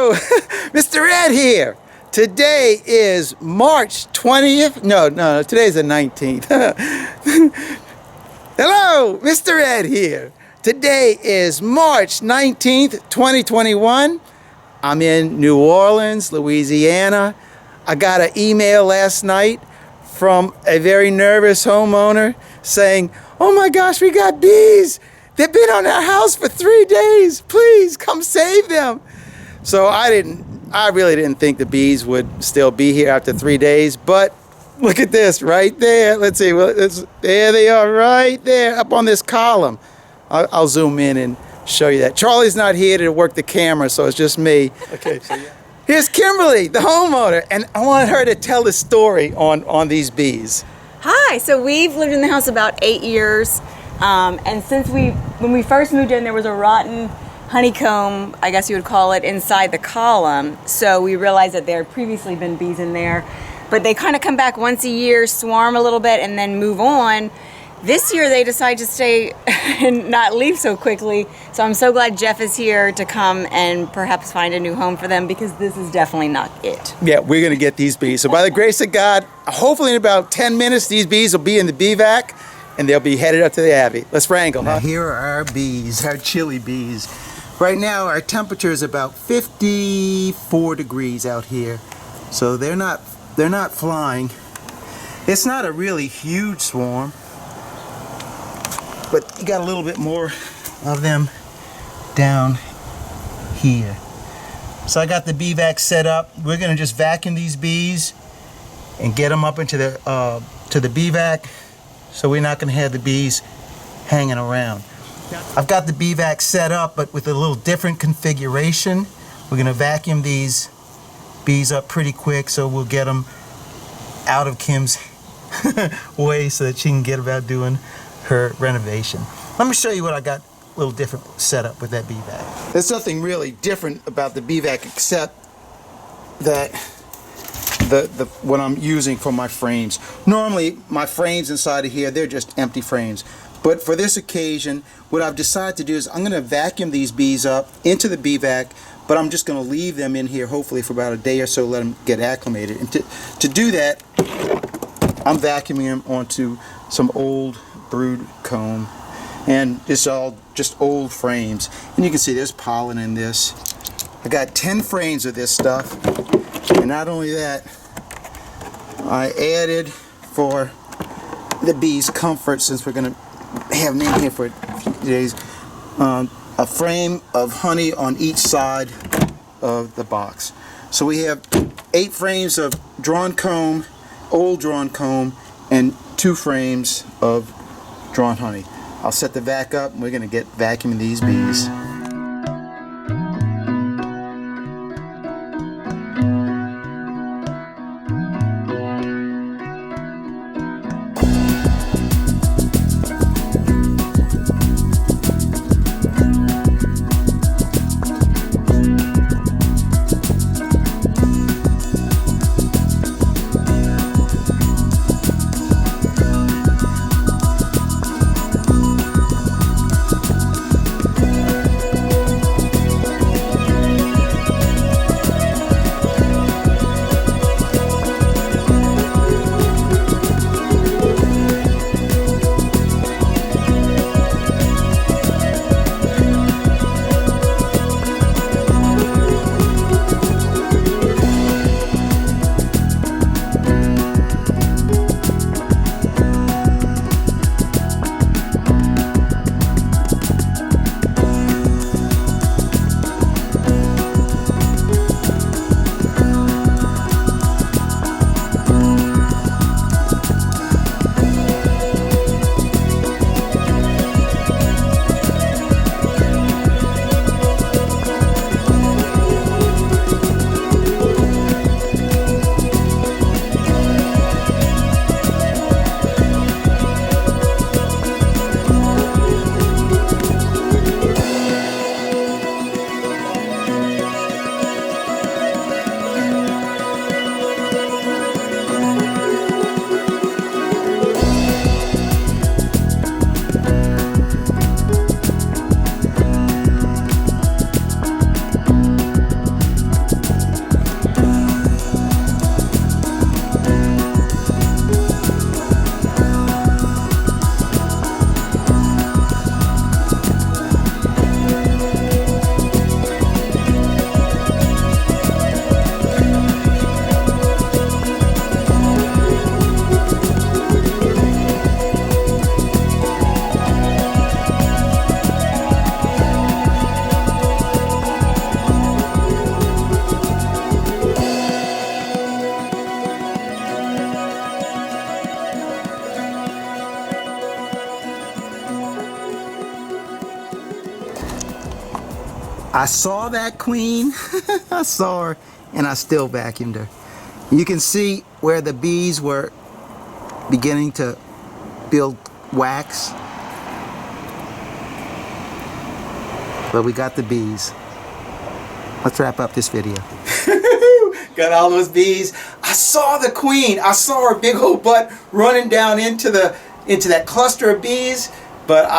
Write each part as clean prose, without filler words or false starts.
Hello, Mr. Ed here. Today is March 20th. No, today's the 19th. Hello, Mr. Ed here. Today is March 19th, 2021. I'm in New Orleans, Louisiana. I got an email last night from a very nervous homeowner saying, "Oh my gosh, we got bees. They've been on our house for 3 days. Please come save them." So I really didn't think the bees would still be here after 3 days, but look at this right there. Let's see, there they are right there up on this column. I'll zoom in and show you that. Charlie's not here to work the camera, so it's just me. Okay, so yeah. Here's Kimberly, the homeowner, and I want her to tell the story on these bees. Hi, so we've lived in the house about 8 years, and when we first moved in, there was a rotten honeycomb, I guess you would call it, inside the column. So we realized that there had previously been bees in there, but they kind of come back once a year, swarm a little bit, and then move on. This year they decide to stay and not leave so quickly. So I'm so glad Jeff is here to come and perhaps find a new home for them, because this is definitely not it. Yeah, we're gonna get these bees. So by the grace of God, hopefully in about 10 minutes, these bees will be in the bee vac and they'll be headed up to the Abbey. Let's wrangle, huh? Now here are our bees, our chili bees. Right now our temperature is about 54 degrees out here. So they're not flying. It's not a really huge swarm, but you got a little bit more of them down here. So I got the bee vac set up. We're gonna just vacuum these bees and get them up into the to the bee vac, so we're not gonna have the bees hanging around. I've got the bee vac set up, but with a little different configuration. We're gonna vacuum these bees up pretty quick, so we'll get them out of Kim's way so that she can get about doing her renovation. Let me show you what I got a little different set up with that bee vac. There's nothing really different about the bee vac except that what I'm using for my frames. Normally my frames inside of here, they're just empty frames. But for this occasion, what I've decided to do is I'm going to vacuum these bees up into the bee vac, but I'm just going to leave them in here hopefully for about a day or so, let them get acclimated. And to do that, I'm vacuuming them onto some old brood comb, and it's all just old frames. And you can see there's pollen in this. I got 10 frames of this stuff, and not only that, I added, for the bees' comfort, since we're going to have them in here for a few days, a frame of honey on each side of the box. So we have 8 frames of drawn comb, old drawn comb, and 2 frames of drawn honey. I'll set the vac up and we're going to get vacuuming these bees. I saw that queen. I saw her, and I still vacuumed her. You can see where the bees were beginning to build wax. But we got the bees. Let's wrap up this video. Got all those bees. I saw the queen. I saw her big old butt running down into that cluster of bees. But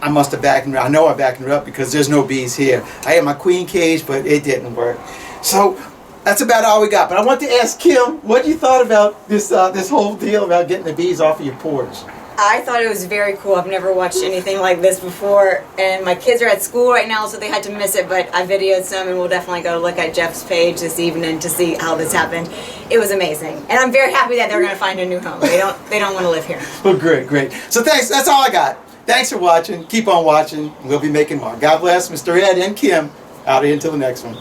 I must have vacuumed her. I know I vacuumed her up because there's no bees here. I had my queen cage, but it didn't work. So that's about all we got. But I want to ask Kim, what you thought about this whole deal about getting the bees off of your porch? I thought it was very cool. I've never watched anything like this before, and my kids are at school right now, so they had to miss it, but I videoed some, and we'll definitely go look at Jeff's page this evening to see how this happened. It was amazing, and I'm very happy that they're going to find a new home. They don't want to live here. Well, great. So thanks. That's all I got. Thanks for watching. Keep on watching. We'll be making more. God bless Mr. Ed and Kim. Out here until the next one.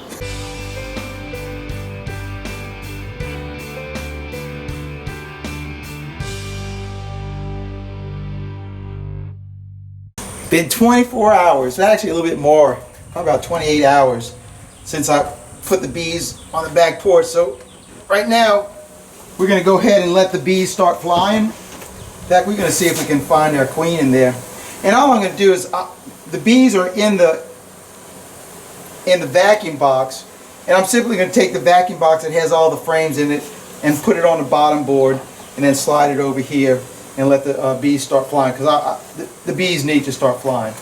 Been 24 hours, actually a little bit more, probably about 28 hours since I put the bees on the back porch. So right now, we're going to go ahead and let the bees start flying. In fact, we're going to see if we can find our queen in there. And all I'm going to do is, the bees are in the vacuum box, and I'm simply going to take the vacuum box that has all the frames in it and put it on the bottom board and then slide it over here and let the bees start flying, because the bees need to start flying.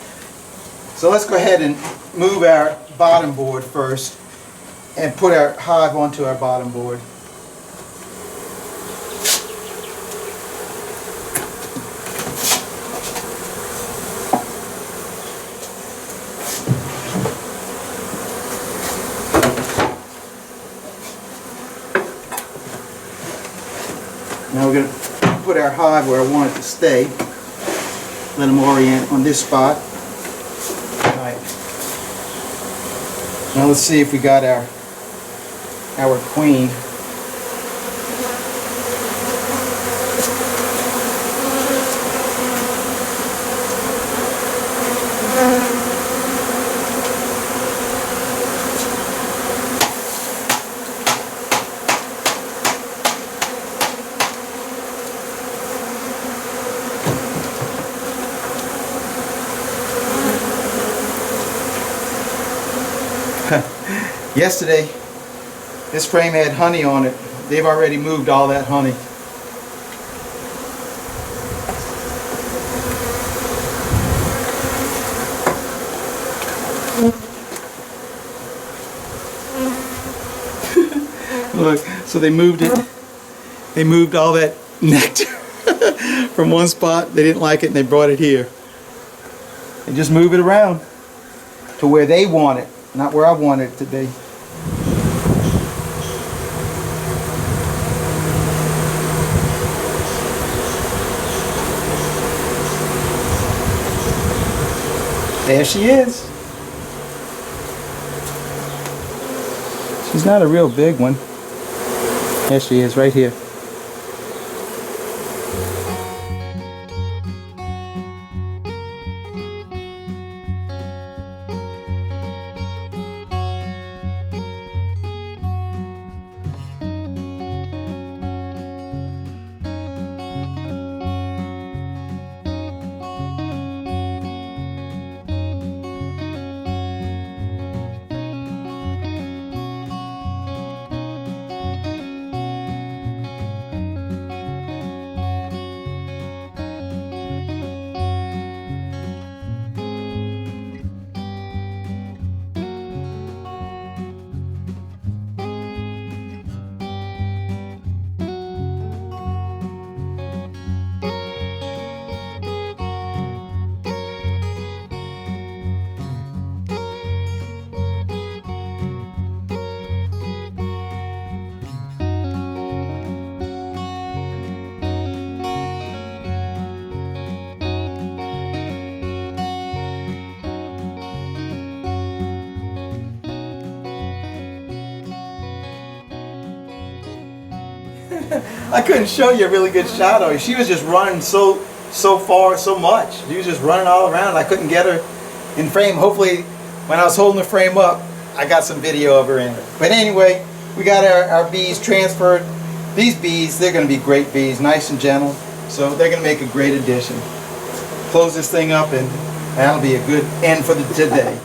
So let's go ahead and move our bottom board first and put our hive onto our bottom board. Now we're going to put our hive where I want it to stay. Let them orient on this spot. All right. Now let's see if we got our queen. Yesterday, this frame had honey on it. They've already moved all that honey. Look, so they moved it. They moved all that nectar from one spot. They didn't like it and they brought it here. They just move it around to where they want it, not where I want it to be. There she is. She's not a real big one. There she is, right here. I couldn't show you a really good shot of her. She was just running so far, so much. She was just running all around. I couldn't get her in frame. Hopefully when I was holding the frame up, I got some video of her in it. But anyway, we got our bees transferred. These bees, they're going to be great bees, nice and gentle. So they're going to make a great addition. Close this thing up and that'll be a good end for today.